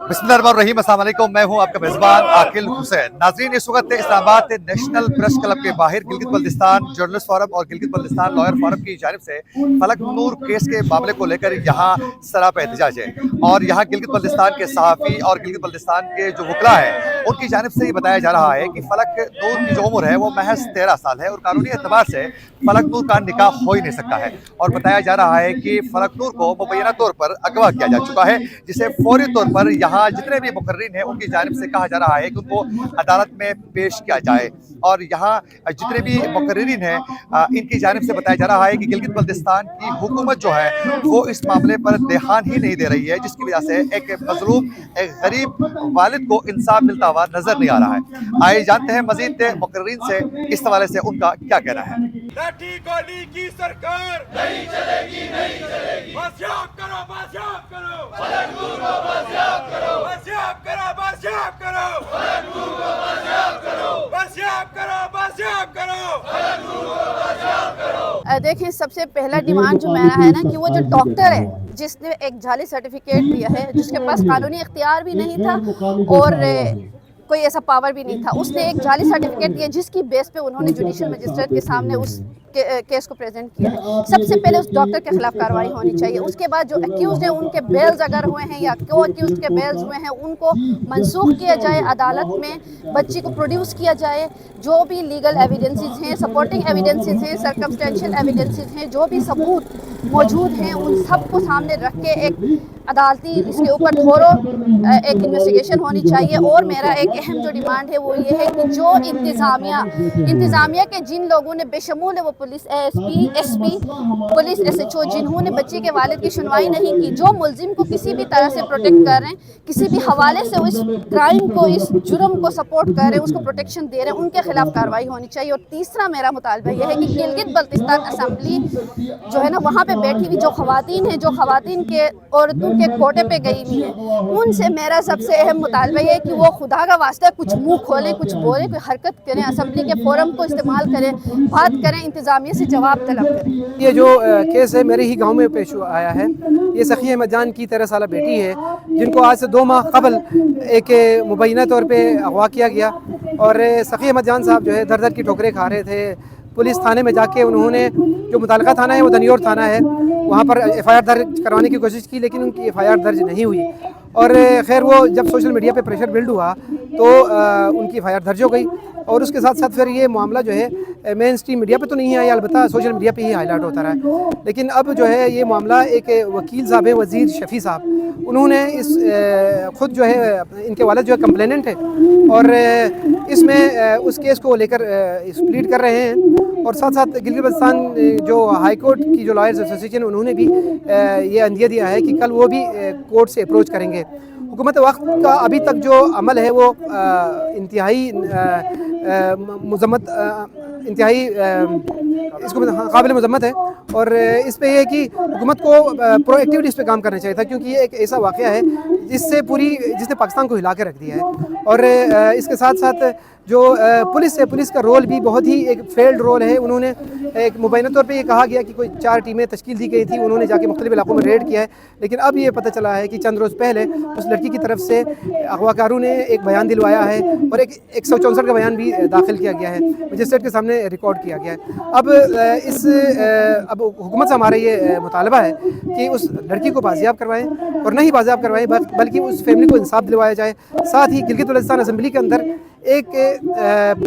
बिस्मिल्लाहिर्रहमानिर्रहीम, अस्सलाम वालेकुम। मैं हूं आपका मेज़बान आकिल हुसैन। नाज़रीन, इस वक्त इस्लामाबाद नेशनल प्रेस क्लब के बाहर गिलगित बल्तिस्तान जर्नलिस्ट फोरम और गिलगित बल्तिस्तान लॉयर फोरम की जानिब से फलक नूर केस के मामले को लेकर यहाँ सरापा एहतजाज है। और यहाँ गिलगित बल्तिस्तान के सहाफ़ी और गिलगित बल्तिस्तान के जो वकला हैं उनकी जानिब से ये बताया जा रहा है कि फलक नूर की जो उम्र है वो महज 13 साल है और कानूनी एतबार से फलक नूर का निकाह हो ही नहीं सकता है। और बताया जा रहा है कि फलक नूर को मुबैना तौर पर अगवा किया जा चुका है, जिसे फौरी तौर पर यहाँ जितने भी मुकर्रीन हैं उनकी जानिब से कहा जा रहा है कि उनको अदालत में पेश किया जाए। और यहाँ जितने भी मुकर्रीन हैं इनकी जानिब से बताया जा रहा है कि गिलगित बल्तिस्तान की हुकूमत जो है वो इस मामले पर ध्यान ही नहीं दे रही है, जिसकी वजह से एक मजलूम, एक गरीब वालिद को इंसाफ मिलता हुआ नजर नहीं आ रहा है। आइए जानते हैं मजीद मुकर्रीन से इस हवाले से उनका क्या कहना है। लाठी गोली की सरकार नहीं चलेगी, नहीं चलेगी। बाजियाब करो, बाजियाब करो, फलक नूर को बाजियाब करो, बाजियाब करो, बाजियाब करो, फलक नूर को बाजियाब करो, बाजियाब करो, बाजियाब करो, फलक नूर को बाजियाब करो। देखिए, सबसे पहला डिमांड जो मेरा है ना कि वो जो डॉक्टर है जिसने एक जाली सर्टिफिकेट दिया है, जिसके पास कानूनी इख्तियार भी नहीं था और कोई ऐसा पावर भी नहीं था, उसने एक जाली सर्टिफिकेट दिया जिसकी बेस पे उन्होंने जुडिशियल मजिस्ट्रेट के सामने उस केस को प्रेजेंट किया है। सबसे पहले उस डॉक्टर के खिलाफ कार्रवाई होनी चाहिए। उसके बाद जो अक्यूज हैं उनके बेल्स अगर हुए हैं या को अक्यूज के बेल्स हुए हैं उनको मनसूख किया जाए, अदालत में बच्ची को प्रोड्यूस किया जाए। जो भी लीगल एविडेंसेस हैं, सपोर्टिंग एविडेंसेस हैं, सर्कमस्टेंशियल एविडेंसेस हैं, जो भी सबूत मौजूद हैं उन सबको सामने रख के एक अदालती इसके ऊपर थोरो एक इन्वेस्टिगेशन होनी चाहिए। और मेरा एक अहम जो डिमांड है वो ये है कि जो इंतज़ामिया के जिन लोगों ने बेशमूल है वो police ASP, SP, police SHO जिन्होंने बच्ची के वालिद की सुनवाई नहीं की, जो मुलजिम को किसी भी तरह से प्रोटेक्ट कर रहे हैं, किसी भी हवाले से इस क्राइम को, इस जुर्म को सपोर्ट कर रहे हैं, उसको प्रोटेक्शन दे रहे हैं, उनके खिलाफ कार्रवाई होनी चाहिए। और तीसरा मेरा मुतालबा यह है कि गिलगित बल्तिस्तान असम्बली जो है ना वहाँ पे बैठी हुई जो खवातीन हैं, जो खवातीन के औरतों के कोटे पे गई हुई हैं, उनसे मेरा सबसे अहम मुतालबा ये है कि वो खुदा का वास्ता कुछ मुंह खोलें, कुछ बोलें, कोई हरकत करें, असम्बली के फोरम को इस्तेमाल करें, बात करें, इंतज़ामिया से जवाब तलब करें। ये जो केस है मेरे ही गांव में पेश आया है। ये सखी अहमद जान की 13 साल बेटी है जिनको आज से 2 माह कबल एक मुबैना तौर पे अगवा किया गया। और सखी अहमद जान साहब जो है दर दर की ठोकरें खा रहे थे। पुलिस थाने में जाके उन्होंने, जो मुतल्लिका थाना है वो धनियोर थाना है, वहाँ पर एफआईआर दर्ज करवाने की कोशिश की लेकिन उनकी एफआईआर दर्ज नहीं हुई। और खैर वो जब सोशल मीडिया पे प्रेशर बिल्ड हुआ तो उनकी एफआईआर दर्ज हो गई। और उसके साथ साथ फिर ये मामला जो है मेन स्ट्रीम मीडिया पे तो नहीं आया, अलबत्ता सोशल मीडिया पे ही हाईलाइट होता रहा। लेकिन अब जो है ये मामला एक वकील साहब है, वज़ीर शफ़ी साहब, उन्होंने इस ख़ुद जो है इनके वालिद जो है कंप्लेनेंट है और इसमें उस केस को लेकर प्लीड कर रहे हैं। और साथ साथ गिलगित बल्तिस्तान जो हाई कोर्ट की जो लॉयर्स एसोसिएशन उन्होंने भी ये अंदिया दिया है कि कल वो भी कोर्ट से अप्रोच करेंगे। हुकूमत वक्त का अभी तक जो अमल है वो इंतहाई इंतहाई इसको काबिल मज़म्मत है। और इस पे ये है कि हुकूमत को प्रोएक्टिवली इस पे काम करना चाहिए था, क्योंकि ये एक ऐसा वाक़या है जिसने पाकिस्तान को हिला के रख दिया है। और इसके साथ साथ जो पुलिस का रोल भी बहुत ही एक फेल्ड रोल है। उन्होंने एक मुबैना तौर पे ये कहा गया कि कोई 4 टीमें तश्कील दी गई थी, उन्होंने जाके मुख्तलिफ इलाकों में रेड किया है। लेकिन अब ये पता चला है कि चंद रोज़ पहले उस लड़की की तरफ से अगवाकारों ने एक बयान दिलवाया है और एक 164 का बयान भी दाखिल किया गया है, मजिस्ट्रेट के सामने रिकॉर्ड किया गया है। अब हुकूमत से हमारा ये मुतालबा है कि उस लड़की को बाजियाब करवाएं और नहीं बाजियाब करवाएं बल्कि उस फैमिली को इंसाफ दिलवाया जाए। साथ ही गिलगित बल्तिस्तान असम्बली के अंदर एक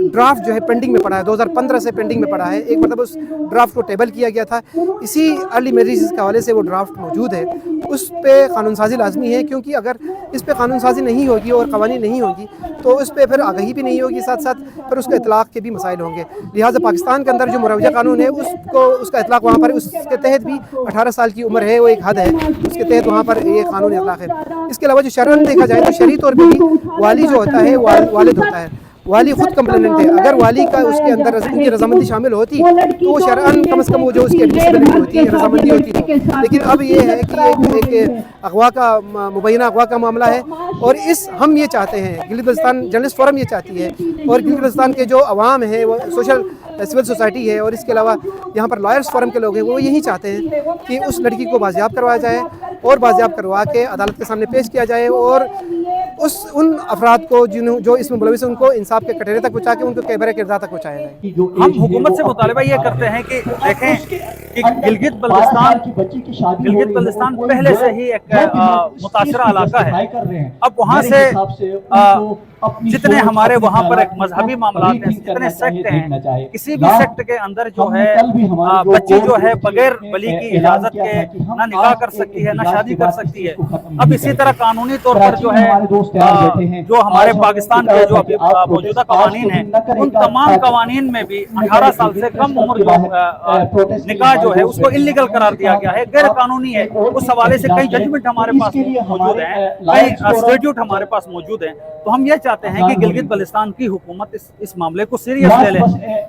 ड्राफ्ट जो है पेंडिंग में पड़ा है, 2015 से पेंडिंग में पड़ा है। एक मतलब उस ड्राफ्ट को टेबल किया गया था, इसी अर्ली मैरिजेस के हवाले से वो ड्राफ्ट मौजूद है। उस पे कानून साजी लाजमी है, क्योंकि अगर इस पे कानून साजी नहीं होगी और कवानीन नहीं होगी तो उस पर फिर आगाही भी नहीं होगी, साथ साथ फिर उसके इतलाक़ के भी मसाइल होंगे। लिहाजा पाकिस्तान के अंदर जो मुरवजा कानून है उसका इतलाक़ वहाँ पर उसके तहत भी 18 साल की उम्र है, वो एक हद है, उसके तहत वहाँ पर ये कानून इतलाक़ है। इसके अलावा जो शरअन देखा जाए तो शरई तौर पर भी वाली जो होता है वालिद होता है, वाली खुद कंप्लेनेंट है। अगर वाली का उसके अंदर उनकी रजामंदी शामिल होती तो वो शरअन कम से कम वो जो उसकी एडमिसिबिलिटी होती है, रजामंदी होती है। लेकिन अब ये है कि एक अगवा का मुबैना अगवा का मामला है और हम ये चाहते हैं, गिलगित बल्तिस्तान जर्नलिस्ट फोरम ये चाहती है और गिलगित बल्तिस्तान के जो अवाम है वो सिविल सोसाइटी है और इसके अलावा यहाँ पर लॉयर्स फोरम के लोग हैं, वो यही चाहते हैं कि उस लड़की को बाजियाब करवाया जाए और बाजियाब करवा के अदालत के सामने पेश किया जाए और उन अफराद को जो इसमें मुलविस हैं उनको इंसाफ के कटहरे तक पहुँचा के उनको कैबरे किरदार तक पहुँचाया जाए। हम हुकूमत से मुतालबा ये करते हैं कि देखें कि गिलगित बल्तिस्तान पहले से ही एक मुतासरा इलाका है। अब वहाँ से जितने हमारे वहाँ पर एक मजहबी मामलात हैं, जितने सेक्ट हैं, किसी भी सेक्ट के अंदर जो है बच्ची जो है बगैर वली की इजाजत के ना निकाह कर सकती है, ना शादी कर सकती है। अब इसी तरह कानूनी तौर पर जो है जो हमारे पाकिस्तान के जो अभी मौजूदा कवानीन हैं, उन तमाम कवानीन में भी 18 साल से कम उम्र जो निकाह जो है उसको इलीगल करार दिया गया है, गैर कानूनी है। उस हवाले से कई जजमेंट हमारे पास मौजूद हैं, कई स्टेट्यूट हमारे पास मौजूद हैं। तो हम ये चाहते हैं कि गिलगित बल्तिस्तान की हुकूमत इस मामले को सीरियस ले ले,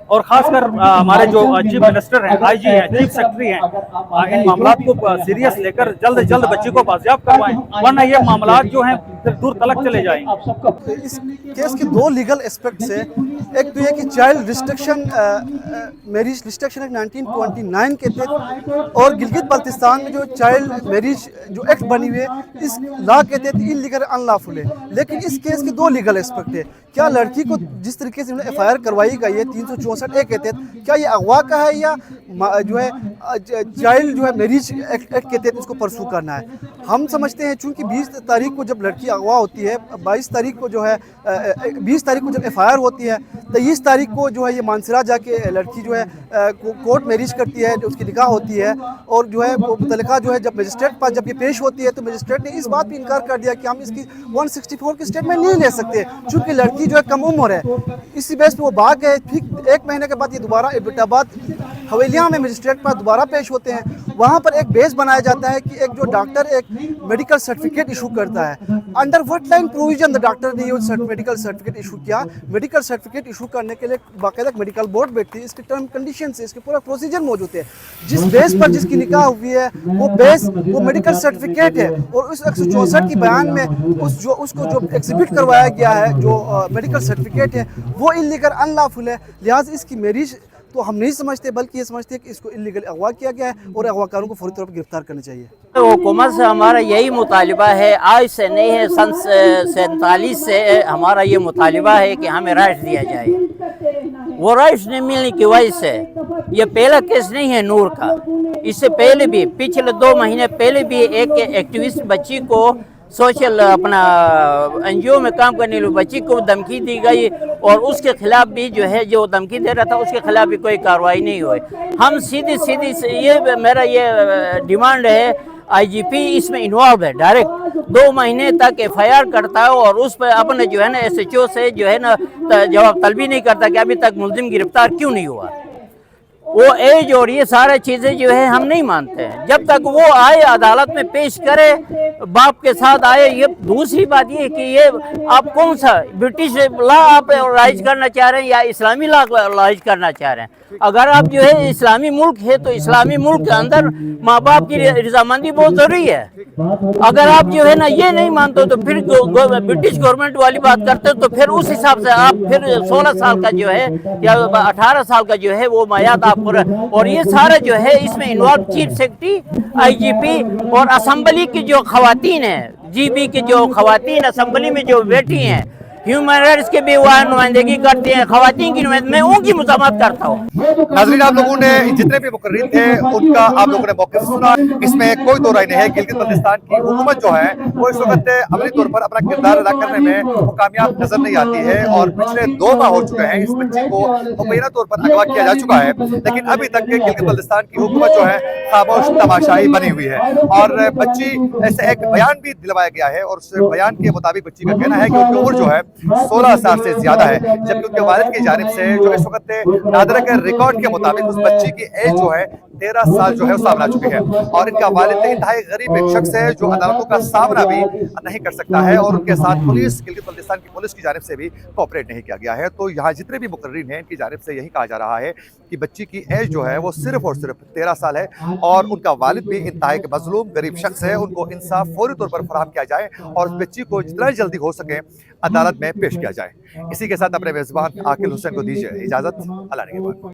और खासकर हमारे जो चीफ मिनिस्टर हैं, आईजी हैं, चीफ सेक्रेटरी हैं, इन मामलात को सीरियस लेकर जल्द से जल्द बच्ची को बाजियाब करवाएं, वरना ये मामलात जो हैं फिर दूर तलक चले जाएंगे। इस केस के दो लीगल एस्पेक्ट्स है। एक तो ये कि child restriction marriage restriction act 1929 के तहत और गिलगित बल्तिस्तान में जो चाइल्ड मैरिज जो एक्ट बनी हुई है, इस लॉ के तहत इलीगल अनलॉफुल है। लेकिन इस केस के दो लीगल एस्पेक्ट है। क्या लड़की को जिस तरीके से FIR करवाई गई है 364 के तहत, क्या ये अगवा का है या जो है चाइल्ड जो है मैरिज एक्ट के तहत इसको परसू करना है। हम समझते हैं चूंकि 20 तारीख को जब लड़की अगवा होती है, 22 तारीख को जो है 20 तारीख को जब FIR होती है, 23 तारीख को जो है ये मानसरा जाके लड़की जो है कोर्ट मैरिज करती है, उसकी निकाह होती है, और जो है मुतल्लिका जो है जब मजिस्ट्रेट पास जब ये पेश होती है तो मजिस्ट्रेट ने इस बात पर इनकार कर दिया कि हम इसकी 164 की स्टेटमेंट नहीं ले सकते चूँकि लड़की जो है कम उम्र है। इसी बेस पे वो भाग गए। ठीक 1 महीने के बाद ये दोबारा एबटाबाद हवेलियाँ में मजिस्ट्रेट पास दोबारा पेश होते हैं। वहाँ पर एक बेस बनाया जाता है कि एक जो डॉक्टर एक मेडिकल सर्टिफिकेट इशू करता है। Under what line provision the doctor ने ये मेडिकल सर्टिफिकेट इशू किया। मेडिकल सर्टिफिकेट इशू करने के लिए बाकायदा मेडिकल बोर्ड बैठती है, इसके टर्म कंडीशन से इसके पूरा प्रोसीजर मौजूद है। जिस बेस पर जिसकी निकाह हुई है वो बेस वो मेडिकल सर्टिफिकेट है, और उस 164 की बयान में उसको जो एग्जिबिट करवाया गया है जो मेडिकल सर्टिफिकेट है वो इलीगल अनलॉफुल है। लिहाजा इसकी मैरिज तो हम नहीं समझते, बल्कि ये समझते हैं कि इसको इलीगल अगवा किया गया है और अगवाकारों को फौरी तौर पर गिरफ्तार करना चाहिए। हुकूमत से हमारा यही मुतालिबा है, आज से नहीं है, सन 47 से हमारा ये मुतालिबा है कि हमें राइट्स दिया जाए। वो राइट्स नहीं मिलने की वजह से ये पहला केस नहीं है नूर का, इससे पहले भी पिछले 2 महीने पहले भी एक एक्टिविस्ट बच्ची को सोशल अपना NGO में काम करने वाली बच्ची को धमकी दी गई, और उसके खिलाफ भी जो है जो धमकी दे रहा था उसके खिलाफ भी कोई कार्रवाई नहीं हुई। हम सीधी ये मेरा ये डिमांड है, IGP इसमें इन्वॉल्व है, डायरेक्ट 2 महीने तक FIR करता है और उस पर अपने जो है ना SHO से जो है ना जवाब तलबी नहीं करता कि अभी तक मुलजिम गिरफ्तार क्यों नहीं हुआ। वो एज और ये सारे चीज़ें जो है हम नहीं मानते हैं, जब तक वो आए अदालत में पेश करे, बाप के साथ आए। ये दूसरी बात ये कि ये आप कौन सा ब्रिटिश लॉ आप राइज करना चाह रहे हैं या इस्लामी लॉ राइज करना चाह रहे हैं। अगर आप जो है इस्लामी मुल्क है तो इस्लामी मुल्क के अंदर माँ बाप की रजामंदी बहुत ज़रूरी है। अगर आप जो है ना ये नहीं मानते तो फिर ब्रिटिश गवर्नमेंट वाली बात करते तो फिर उस हिसाब से आप फिर 16 साल का जो है या 18 साल का जो है वो मयाद आप, और ये सारा जो है इसमें इन्वॉल्व चीफ सेक्रेटरी, IGP और असम्बली की जो खवातीन है, GB की जो खवातीन असम्बली में जो बैठी हैं, ह्यूमन राइट्स के भी वहाँ नुमाइंदगी करती हैं, खवातीन की नुमाइंदगी, मैं उनकी मजम्मत करता हूँ। नाज़रीन, आप लोगों ने जितने भी मुकर्रीन थे उनका आप लोगों ने मौके से सुना, इसमें कोई दो राय नहीं है। गिलगित बल्तिस्तान की हुकूमत जो है वो इस वक्त अमली तौर पर अपना किरदार अदा करने में वो कामयाब नजर नहीं आती है, और पिछले 2 माह हो चुके हैं इस बच्ची को मुबैना तौर पर अगवा किया जा चुका है, लेकिन अभी तक गिलगित बल्तिस्तान की हुकूमत जो है खामोश तमाशाई बनी हुई है। और बच्ची ऐसे एक बयान भी दिलवाया गया है, और उस बयान के मुताबिक बच्ची का कहना है कि उनकी उम्र जो है 16 साल से ज्यादा है, जबकि उनके वालिद की जानिब से जो इस वक्त नादरा के रिकॉर्ड के मुताबिक उस बच्ची की एज जो है 13 साल जो है वो सामने आ चुकी है, और इनका वालिद इंतहाई गरीब एक शख्स है जो अदालतों का सामना भी नहीं कर सकता है, और उनके साथ पुलिस गिलगित बल्तिस्तान की पुलिस की जानिब से भी कोऑपरेट नहीं किया गया है। तो यहाँ जितने भी मुकर्रीन हैं इनकी जानिब से यही कहा जा रहा है कि बच्ची की एज जो है वो सिर्फ और सिर्फ 13 साल है, और उनका वालिद भी इंतहाई मजलूम गरीब शख्स है। उनको इंसाफ फौरी तौर पर फराहम किया जाए और उस बच्ची को जितना जल्दी हो सके अदालत में पेश किया जाए। इसी के साथ अपने मेज़बान आकिल हुसैन को दीजिए इजाज़त। अल्लाह ने